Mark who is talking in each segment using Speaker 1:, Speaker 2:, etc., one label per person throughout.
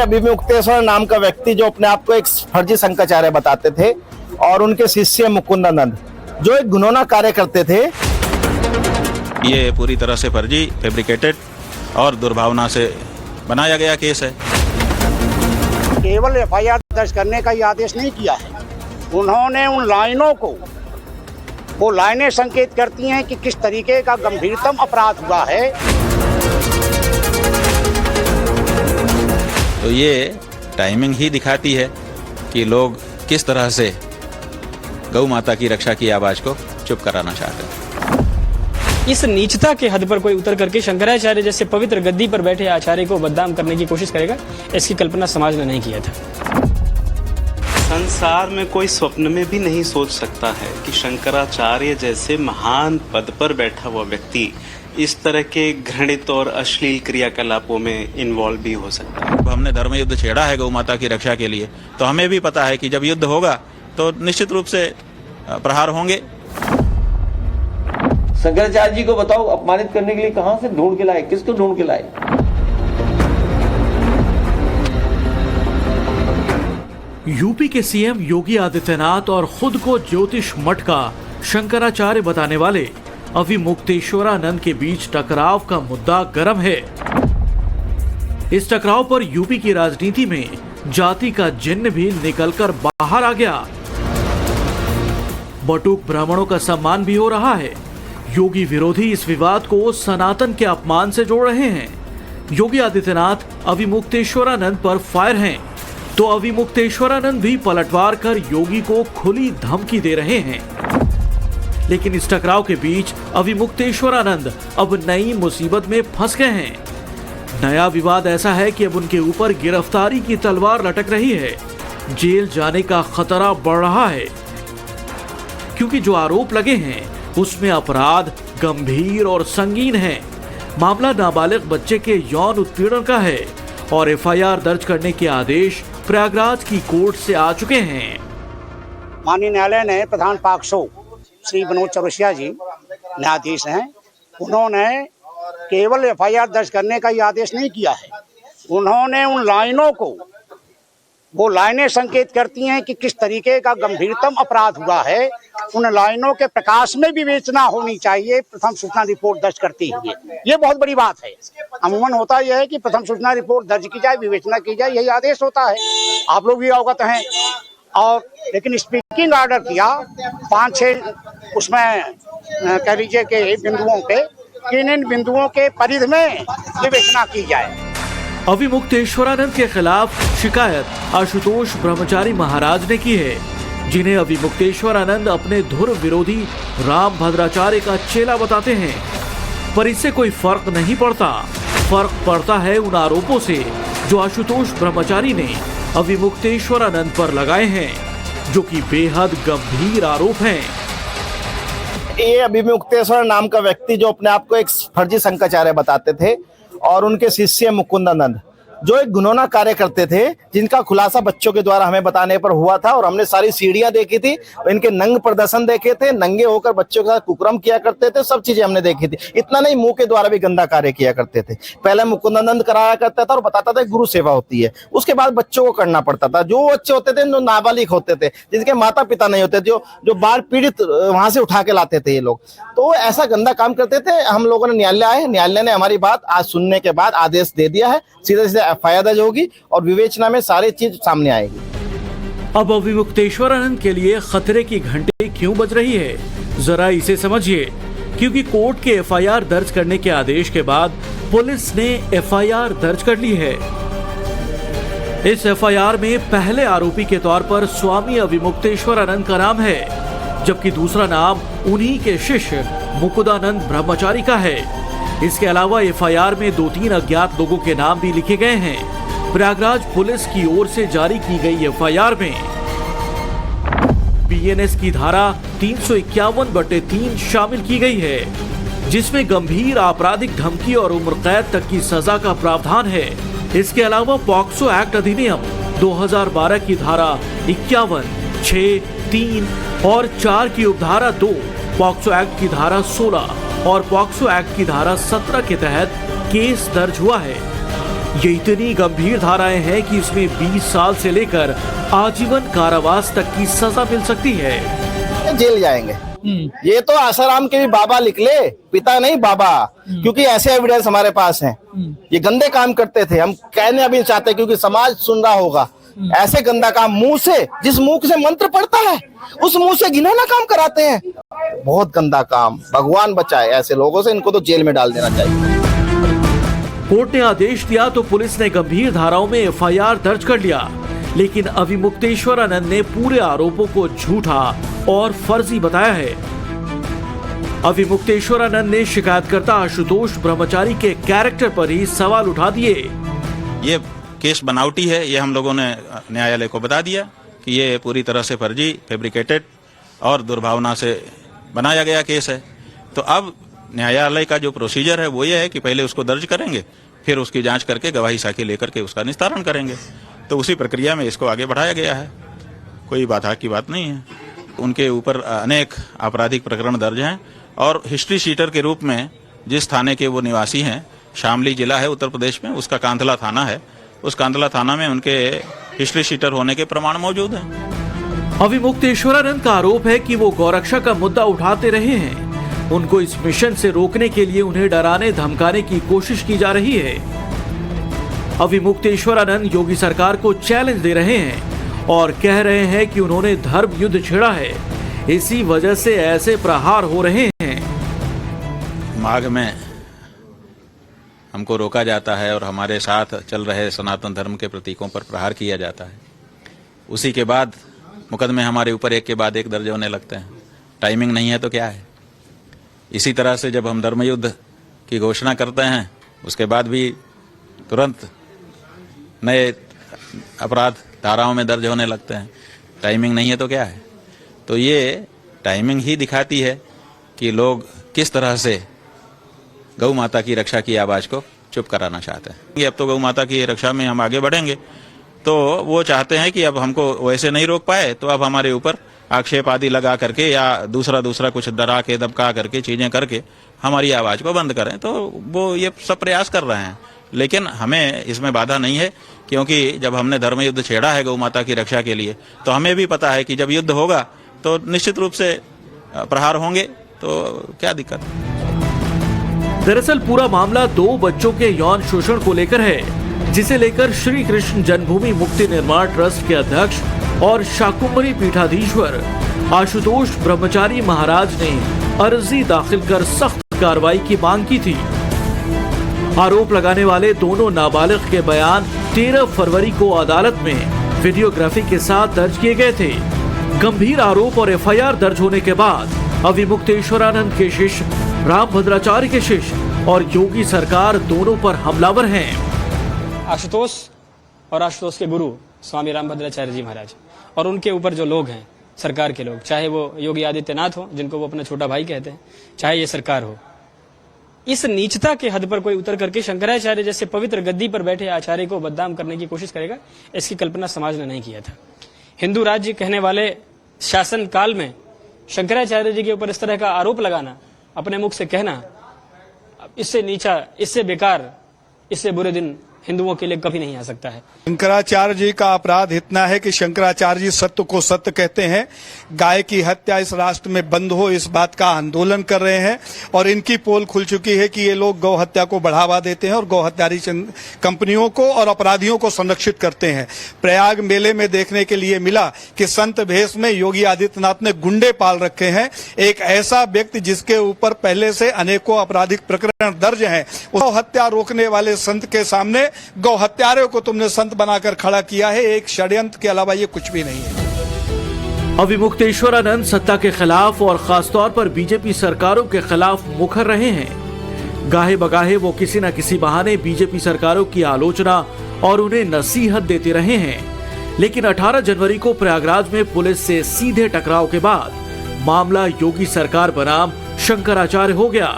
Speaker 1: अभिमुक्तेश्वर नाम का व्यक्ति जो अपने आप को एक फर्जी शंकराचार्य बताते थे और उनके शिष्य मुकुंदानंद जो एक घिनौना कार्य करते थे।
Speaker 2: ये पूरी तरह से फर्जी, फैब्रिकेटेड और दुर्भावना से बनाया गया केस है।
Speaker 3: केवल एफआईआर दर्ज करने का ये आदेश नहीं किया है, उन्होंने उन लाइनों को, वो लाइनें संकेत करती हैं कि किस तरीके का गंभीरतम अपराध हुआ है।
Speaker 2: तो ये टाइमिंग ही दिखाती है कि लोग किस तरह से गौ माता की रक्षा की आवाज को चुप कराना चाहते हैं।
Speaker 4: इस नीचता के हद पर कोई उतर करके शंकराचार्य जैसे पवित्र गद्दी पर बैठे आचार्य को बदनाम करने की कोशिश करेगा, इसकी कल्पना समाज ने नहीं किया था।
Speaker 5: संसार में कोई स्वप्न में भी नहीं सोच सकता है कि शंकराचार्य जैसे महान पद पर बैठा हुआ व्यक्ति इस तरह के घृणित और अश्लील क्रियाकलापों में इन्वॉल्व भी हो सकता है।
Speaker 2: हमने धर्म युद्ध छेड़ा है गौ माता की रक्षा के लिए, तो हमें भी पता है कि जब युद्ध होगा तो निश्चित रूप से प्रहार होंगे।
Speaker 6: शंकराचार्य जी को बताओ, अपमानित करने के लिए कहां से ढूंढ के लाए, किसको ढूंढ के लाए?
Speaker 7: यूपी के सीएम योगी आदित्यनाथ और खुद को ज्योतिष मठ का शंकराचार्य बताने वाले अभिमुक्तेश्वरानंद के बीच टकराव का मुद्दा गर्म है। इस टकराव पर यूपी की राजनीति में जाति का जिन्न भी निकलकर बाहर आ गया। बटुक ब्राह्मणों का सम्मान भी हो रहा है। योगी विरोधी इस विवाद को सनातन के अपमान से जोड़ रहे हैं। योगी आदित्यनाथ अभिमुक्तेश्वरानंद पर फायर हैं, तो अभिमुक्तेश्वरानंद भी पलटवार कर योगी को खुली धमकी दे रहे हैं। लेकिन इस टकराव के बीच अभिमुक्तेश्वरानंद अब नई मुसीबत में फंस गए हैं। नया विवाद ऐसा है कि अब उनके ऊपर गिरफ्तारी की तलवार लटक रही है। जेल जाने का खतरा बढ़ रहा है, क्योंकि जो आरोप लगे हैं उसमें अपराध गंभीर और संगीन है। मामला नाबालिग बच्चे के यौन उत्पीड़न का है और एफआईआर दर्ज करने के आदेश प्रयागराज की कोर्ट से आ चुके हैं।
Speaker 3: माननीय न्यायालय ने प्रधान पाक्सो श्री मनोज चौरसिया जी न्यायाधीश हैं, उन्होंने केवल एफआईआर दर्ज करने का ये आदेश नहीं किया है, उन्होंने उन लाइनों को, वो लाइनें संकेत करती हैं कि किस तरीके का गंभीरतम अपराध हुआ है, उन लाइनों के प्रकाश में विवेचना होनी चाहिए प्रथम सूचना रिपोर्ट दर्ज करते हुए। ये बहुत बड़ी बात है। अमूमन होता यह है कि प्रथम सूचना रिपोर्ट दर्ज की जाए, विवेचना की जाए, यही आदेश होता है, आप लोग भी अवगत हैं। और लेकिन स्पीकिंग ऑर्डर किया 5-6 उसमें कह लीजिए कि बिंदुओं पे, इन बिंदुओं के परिधि में विवेचना की जाए।
Speaker 7: अभिमुक्तेश्वरानंद के खिलाफ शिकायत आशुतोष ब्रह्मचारी महाराज ने की है, जिन्हें अभिमुक्तेश्वरानंद अपने धुर विरोधी राम भद्राचार्य का चेला बताते हैं। पर इससे कोई फर्क नहीं पड़ता। फर्क पड़ता है उन आरोपों से जो आशुतोष ब्रह्मचारी ने अभिमुक्तेश्वरानंद पर लगाए हैं, जो कि बेहद गंभीर आरोप हैं।
Speaker 1: ये अभिमुक्तेश्वर नाम का व्यक्ति जो अपने आप को एक फर्जी शंकराचार्य बताते थे और उनके शिष्य मुकुंदानंद जो एक घिनौना कार्य करते थे, जिनका खुलासा बच्चों के द्वारा हमें बताने पर हुआ था। और हमने सारी सीढ़ियां देखी थी, इनके नंग प्रदर्शन देखे थे, नंगे होकर बच्चों के साथ कुकर्म किया करते थे, सब चीजें हमने देखी थी। इतना नहीं, मुंह के द्वारा भी गंदा कार्य किया करते थे। पहले मुकुंदानंद कराया करता था और बताता था गुरु सेवा होती है, उसके बाद बच्चों को करना पड़ता था। जो बच्चे होते थे जो नाबालिग होते थे, जिनके माता पिता नहीं होते, जो बाढ़ पीड़ित वहां से उठा के लाते थे ये लोग, तो ऐसा गंदा काम करते थे। हम लोगों ने न्यायालय आए, न्यायालय ने हमारी बात आज सुनने के बाद आदेश दे दिया है, सीधे सीधे एफआईआर दर्ज होगी और विवेचना में सारी चीज सामने आएगी।
Speaker 7: अब अभिमुक्तेश्वरानंद के लिए खतरे की घंटी क्यों बज रही है, जरा इसे समझिए। क्योंकि कोर्ट के एफआईआर दर्ज करने के आदेश के बाद पुलिस ने एफआईआर दर्ज कर ली है। इस एफआईआर में पहले आरोपी के तौर पर स्वामी अभिमुक्तेश्वरानंद का नाम है, जबकि दूसरा नाम उन्हीं के शिष्य मुकुंदानंद ब्रह्मचारी का है। इसके अलावा एफआईआर में 2-3 अज्ञात लोगों के नाम भी लिखे गए हैं। प्रयागराज पुलिस की ओर से जारी की गई एफआईआर में बीएनएस की धारा 351/3 शामिल की गई है, जिसमें गंभीर आपराधिक धमकी और उम्र कैद तक की सजा का प्रावधान है। इसके अलावा पॉक्सो एक्ट अधिनियम 2012 की धारा 51, 6, 3 और 4 की उपधारा 2, पॉक्सो एक्ट की धारा 16 और पॉक्सो एक्ट की धारा 17 के तहत केस दर्ज हुआ है। ये इतनी गंभीर धाराएं हैं कि इसमें 20 साल से लेकर आजीवन कारावास तक की सजा मिल सकती है।
Speaker 1: जेल जाएंगे। ये तो आसाराम के भी बाबा निकले, पिता नहीं बाबा, क्योंकि ऐसे एविडेंस हमारे पास हैं। ये गंदे काम करते थे, हम कहने अभी चाहते क्योंकि समाज सुन रहा होगा। ऐसे गंदा काम मुंह से, जिस मुंह से मंत्र पड़ता है उस मुंह से घिनौना काम कराते हैं। बहुत गंदा काम, भगवान बचाए ऐसे लोगों से। इनको तो जेल में डाल देना चाहिए।
Speaker 7: कोर्ट ने आदेश दिया तो पुलिस ने गंभीर धाराओं में एफआईआर दर्ज कर लिया, लेकिन अविमुक्तेश्वरानंद ने पूरे आरोपों को झूठा और फर्जी बताया है। अविमुक्तेश्वरानंद ने शिकायतकर्ता आशुतोष ब्रह्मचारी के कैरेक्टर पर ही सवाल उठा दिए।
Speaker 2: ये केस बनावटी है, ये हम लोगों ने न्यायालय को बता दिया कि ये पूरी तरह से फर्जी, फैब्रिकेटेड और दुर्भावना से बनाया गया केस है। तो अब न्यायालय का जो प्रोसीजर है वो ये है कि पहले उसको दर्ज करेंगे, फिर उसकी जांच करके गवाही साखी लेकर के उसका निस्तारण करेंगे। तो उसी प्रक्रिया में इसको आगे बढ़ाया गया है, कोई बाधा की बात नहीं है। उनके ऊपर अनेक आपराधिक प्रकरण दर्ज हैं और हिस्ट्री शीटर के रूप में जिस थाने के वो निवासी हैं, शामली जिला है उत्तर प्रदेश में, उसका कांधला थाना है, उस कांधला थाना में उनके हिस्ट्री शीटर होने के प्रमाण मौजूद हैं।
Speaker 7: अविमुक्तेश्वरानंद का आरोप है कि वो गौरक्षा का मुद्दा उठाते रहे हैं। उनको इस मिशन से रोकने के लिए उन्हें डराने धमकाने की कोशिश की जा रही है। अविमुक्तेश्वरानंद योगी सरकार को चैलेंज दे रहे हैं और कह रहे हैं कि उन्होंने धर्म युद्ध छेड़ा है, इसी वजह से ऐसे प्रहार हो रहे हैं।
Speaker 2: माघ में हमको रोका जाता है और हमारे साथ चल रहे सनातन धर्म के प्रतीकों पर प्रहार किया जाता है। उसी के बाद मुकदमे हमारे ऊपर एक के बाद एक दर्ज होने लगते हैं। टाइमिंग नहीं है तो क्या है। इसी तरह से जब हम धर्मयुद्ध की घोषणा करते हैं उसके बाद भी तुरंत नए अपराध धाराओं में दर्ज होने लगते हैं। टाइमिंग नहीं है तो क्या है। तो ये टाइमिंग ही दिखाती है कि लोग किस तरह से गौ माता की रक्षा की आवाज को चुप कराना चाहते हैं। अब तो गौ माता की रक्षा में हम आगे बढ़ेंगे, तो वो चाहते हैं कि अब हमको वैसे नहीं रोक पाए तो अब हमारे ऊपर आक्षेप आदि लगा करके या दूसरा कुछ डरा के धमका करके चीजें करके हमारी आवाज को बंद करें। तो वो ये सब प्रयास कर रहे हैं, लेकिन हमें इसमें बाधा नहीं है, क्योंकि जब हमने धर्म युद्ध छेड़ा है गौ माता की रक्षा के लिए, तो हमें भी पता है कि जब युद्ध होगा तो निश्चित रूप से प्रहार होंगे, तो क्या दिक्कत।
Speaker 7: दरअसल पूरा मामला 2 बच्चों के यौन शोषण को लेकर है, जिसे लेकर श्री कृष्ण जन्मभूमि मुक्ति निर्माण ट्रस्ट के अध्यक्ष और शाकुंभरी पीठाधीश्वर आशुतोष ब्रह्मचारी महाराज ने अर्जी दाखिल कर सख्त कार्रवाई की मांग की थी। आरोप लगाने वाले दोनों नाबालिग के बयान 13 फरवरी को अदालत में वीडियोग्राफी के साथ दर्ज किए गए थे। गंभीर आरोप और एफआईआर दर्ज होने के बाद अविमुक्तेश्वरानंद के शिष्य रामभद्राचार्य के शिष्य और योगी सरकार दोनों पर हमलावर हैं।
Speaker 4: आशुतोष और आशुतोष के गुरु स्वामी रामभद्राचार्य जी महाराज और उनके ऊपर जो लोग हैं, सरकार के लोग, चाहे वो योगी आदित्यनाथ हो जिनको वो अपना छोटा भाई कहते हैं, चाहे ये सरकार हो, इस नीचता के हद पर कोई उतर करके शंकराचार्य जैसे पवित्र गद्दी पर बैठे आचार्य को बदनाम करने की कोशिश करेगा, इसकी कल्पना समाज ने नहीं किया था। हिंदू राज्य कहने वाले शासन काल में शंकराचार्य जी के ऊपर इस तरह का आरोप लगाना, अपने मुख से कहना, इससे नीचा, इससे बेकार, इससे बुरे दिन हिंदुओं के लिए कभी नहीं आ सकता है।
Speaker 8: शंकराचार्य जी का अपराध इतना है कि शंकराचार्य जी सत्य को सत्य कहते हैं। गाय की हत्या इस राष्ट्र में बंद हो, इस बात का आंदोलन कर रहे हैं और इनकी पोल खुल चुकी है कि ये लोग गौ हत्या को बढ़ावा देते हैं और गौ हत्यारी कंपनियों को और अपराधियों को संरक्षित करते हैं। प्रयाग मेले में देखने के लिए मिला कि संत भेष में योगी आदित्यनाथ ने गुंडे पाल रखे हैं। एक ऐसा व्यक्ति जिसके ऊपर पहले से अनेकों आपराधिक प्रकरण दर्ज हैं, गौ हत्या रोकने वाले संत के सामने गौ हत्यारे को तुमने संत बनाकर खड़ा किया है। एक षड्यंत्र के अलावा ये कुछ भी नहीं है।
Speaker 7: अविमुक्तेश्वरानंद सत्ता के खिलाफ और खासतौर पर बीजेपी सरकारों के खिलाफ मुखर रहे हैं। गाहे बगाहे वो किसी न किसी बहाने बीजेपी सरकारों की आलोचना और उन्हें नसीहत देते रहे हैं। लेकिन 18 जनवरी को प्रयागराज में पुलिस से सीधे टकराव के बाद मामला योगी सरकार बनाम शंकराचार्य हो गया।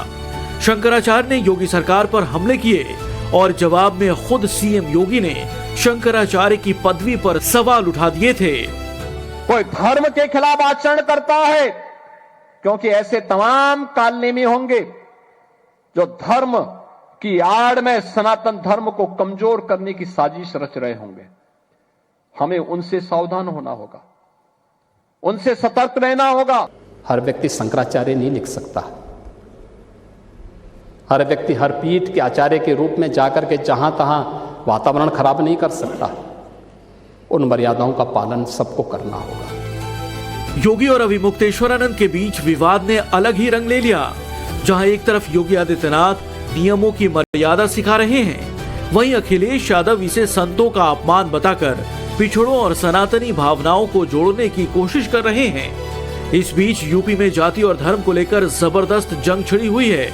Speaker 7: शंकराचार्य ने योगी सरकार पर हमले किए और जवाब में खुद सीएम योगी ने शंकराचार्य की पदवी पर सवाल उठा दिए थे।
Speaker 6: कोई धर्म के खिलाफ आचरण करता है, क्योंकि ऐसे तमाम कालनेमी होंगे जो धर्म
Speaker 9: की आड़ में सनातन धर्म को कमजोर करने की साजिश रच रहे होंगे। हमें उनसे सावधान होना होगा, उनसे सतर्क रहना होगा।
Speaker 10: हर व्यक्ति शंकराचार्य नहीं लिख सकता। हर व्यक्ति हर पीठ के आचार्य के रूप में जाकर के जहां तहां वातावरण खराब नहीं कर सकता। उन मर्यादाओं का पालन सबको करना होगा।
Speaker 7: योगी और अविमुक्तेश्वरानंद के बीच विवाद ने अलग ही रंग ले लिया। जहां एक तरफ योगी आदित्यनाथ नियमों की मर्यादा सिखा रहे हैं, वहीं अखिलेश यादव इसे संतों का अपमान बताकर पिछड़ों और सनातनी भावनाओं को जोड़ने की कोशिश कर रहे हैं। इस बीच यूपी में जाति और धर्म को लेकर जबरदस्त जंग छिड़ी हुई है।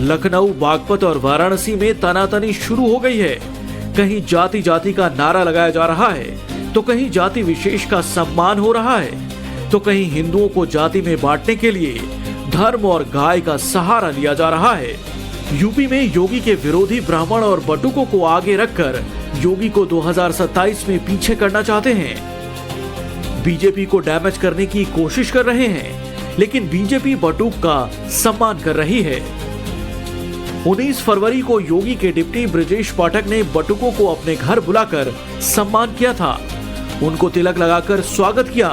Speaker 7: लखनऊ, बागपत और वाराणसी में तनातनी शुरू हो गई है। कहीं जाति जाति का नारा लगाया जा रहा है, तो कहीं जाति विशेष का सम्मान हो रहा है, तो कहीं हिंदुओं को जाति में बांटने के लिए धर्म और गाय का सहारा लिया जा रहा है। यूपी में योगी के विरोधी ब्राह्मण और बटुकों को आगे रखकर योगी को 2027 में पीछे करना चाहते हैं। बीजेपी को डैमेज करने की कोशिश कर रहे हैं, लेकिन बीजेपी बटुक का सम्मान कर रही है। 19 फरवरी को योगी के डिप्टी ब्रजेश पाठक ने बटुकों को अपने घर बुलाकर सम्मान किया था। उनको तिलक लगाकर स्वागत किया,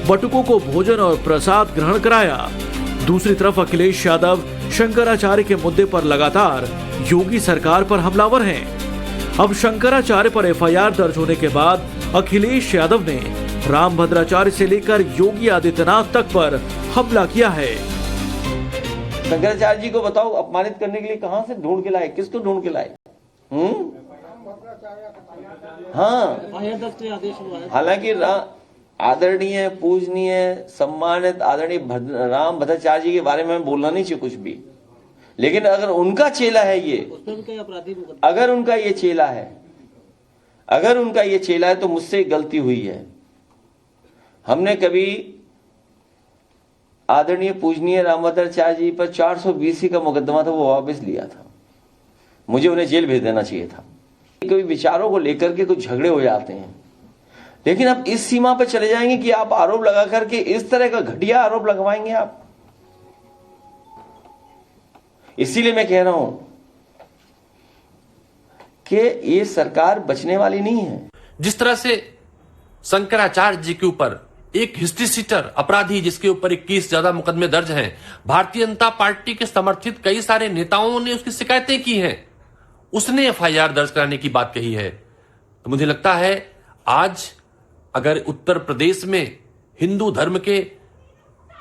Speaker 7: बटुकों को भोजन और प्रसाद ग्रहण कराया। दूसरी तरफ अखिलेश यादव शंकराचार्य के मुद्दे पर लगातार योगी सरकार पर हमलावर हैं। अब शंकराचार्य पर एफआईआर दर्ज होने के बाद अखिलेश यादव ने रामभद्राचार्य से लेकर योगी आदित्यनाथ तक पर हमला किया है।
Speaker 6: शंकराचार्य जी को बताओ, अपमानित करने के लिए कहां से ढूंढ के लाए, किसको ढूंढ के लाए? हाँ, हालांकि आदरणीय, पूजनीय, सम्मानित आदरणीय राम भद्राचार्य जी के बारे में बोलना नहीं चाहिए कुछ भी, लेकिन अगर उनका चेला है ये, अगर उनका ये चेला है तो मुझसे गलती हुई है। हमने कभी आदरणीय पूजनीय रामभद्राचार्य जी पर 420 का मुकदमा था, वो वापस लिया था। मुझे उन्हें जेल भेज देना चाहिए था। कभी विचारों को लेकर के कुछ झगड़े हो जाते हैं, लेकिन आप इस सीमा पर चले जाएंगे कि आप आरोप लगा करके इस तरह का घटिया आरोप लगवाएंगे आप। इसीलिए मैं कह रहा हूं कि ये सरकार बचने वाली नहीं है।
Speaker 11: जिस तरह से शंकराचार्य जी के ऊपर एक हिस्ट्री सीटर अपराधी, जिसके ऊपर 21 ज्यादा मुकदमे दर्ज हैं, भारतीय जनता पार्टी के समर्थित कई सारे नेताओं ने उसकी शिकायतें की हैं, उसने एफआईआर दर्ज कराने की बात कही है। तो मुझे लगता है आज अगर उत्तर प्रदेश में हिंदू धर्म के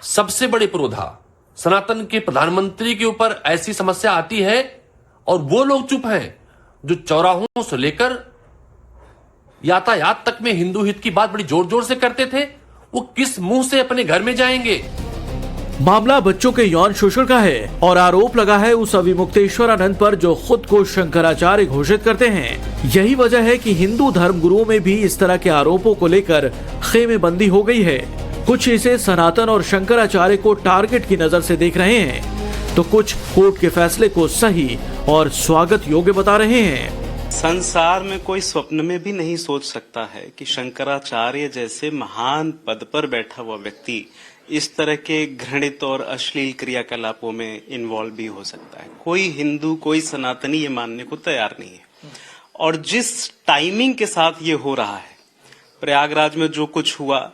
Speaker 11: सबसे बड़े पुरोधा सनातन के प्रधानमंत्री के ऊपर ऐसी समस्या आती है और वो लोग चुप हैं जो चौराहों से लेकर यातायात तक में हिंदू हित की बात बड़ी जोर जोर से करते थे, वो किस मुंह से अपने घर में जाएंगे?
Speaker 7: मामला बच्चों के यौन शोषण का है और आरोप लगा है उस अविमुक्तेश्वरानंद पर जो खुद को शंकराचार्य घोषित करते हैं। यही वजह है कि हिंदू धर्म गुरुओं में भी इस तरह के आरोपों को लेकर खेमेबंदी हो गई है। कुछ इसे सनातन और शंकराचार्य को टारगेट की नजर से देख रहे हैं, तो कुछ कोर्ट के फैसले को सही और स्वागत योग्य बता रहे हैं।
Speaker 5: संसार में कोई स्वप्न में भी नहीं सोच सकता है कि शंकराचार्य जैसे महान पद पर बैठा हुआ व्यक्ति इस तरह के घृणित और अश्लील क्रियाकलापों में इन्वॉल्व भी हो सकता है। कोई हिंदू, कोई सनातनी ये मानने को तैयार नहीं है। और जिस टाइमिंग के साथ ये हो रहा है, प्रयागराज में जो कुछ हुआ,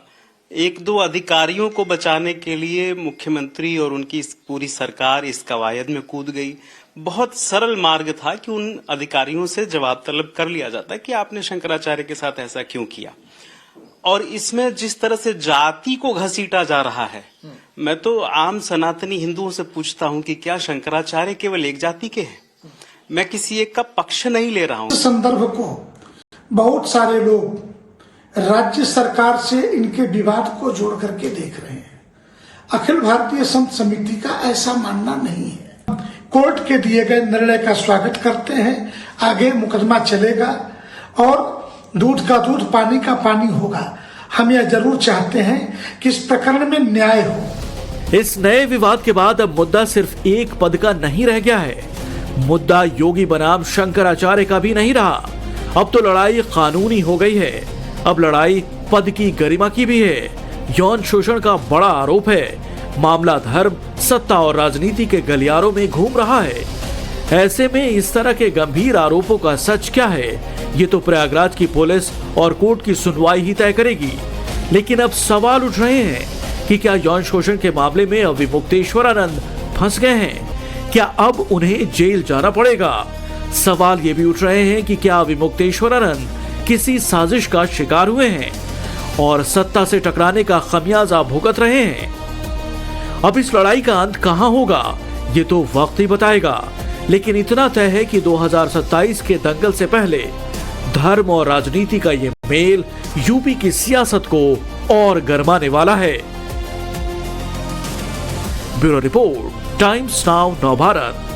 Speaker 5: एक दो अधिकारियों को बचाने के लिए मुख्यमंत्री और उनकी पूरी सरकार इस कवायद में कूद गई। बहुत सरल मार्ग था कि उन अधिकारियों से जवाब तलब कर लिया जाता कि आपने शंकराचार्य के साथ ऐसा क्यों किया। और इसमें जिस तरह से जाति को घसीटा जा रहा है, मैं तो आम सनातनी हिंदुओं से पूछता हूं कि क्या शंकराचार्य केवल एक जाति के हैं? मैं किसी एक का पक्ष नहीं ले रहा हूं।
Speaker 12: संदर्भ को बहुत सारे लोग राज्य सरकार से इनके विवाद को जोड़ करके देख रहे हैं। अखिल भारतीय संत समिति का ऐसा मानना नहीं है। कोर्ट के दिए गए निर्णय का स्वागत करते हैं। आगे मुकदमा चलेगा और दूध का दूध, पानी का पानी होगा। हम यह जरूर चाहते हैं कि इस प्रकरण में न्याय हो।
Speaker 7: इस नए विवाद के बाद अब मुद्दा सिर्फ एक पद का नहीं रह गया है। मुद्दा योगी बनाम शंकराचार्य का भी नहीं रहा। अब तो लड़ाई कानूनी हो गई है। अब लड़ाई पद की गरिमा की भी है। यौन शोषण का बड़ा आरोप है। मामला धर्म, सत्ता और राजनीति के गलियारों में घूम रहा है। ऐसे में इस तरह के गंभीर आरोपों का सच क्या है, ये तो प्रयागराज की पुलिस और कोर्ट की सुनवाई ही तय करेगी। लेकिन अब सवाल उठ रहे हैं कि क्या यौन शोषण के मामले में अविमुक्तेश्वरानंद फंस गए हैं? क्या अब उन्हें जेल जाना पड़ेगा? सवाल ये भी उठ रहे हैं कि क्या अविमुक्तेश्वरानंद किसी साजिश का शिकार हुए हैं और सत्ता से टकराने का खमियाजा भुगत रहे हैं? अब इस लड़ाई का अंत कहां होगा, ये तो वक्त ही बताएगा। लेकिन इतना तय है कि 2027 के दंगल से पहले धर्म और राजनीति का ये मेल यूपी की सियासत को और गरमाने वाला है। Bureau report, times now Navbharat.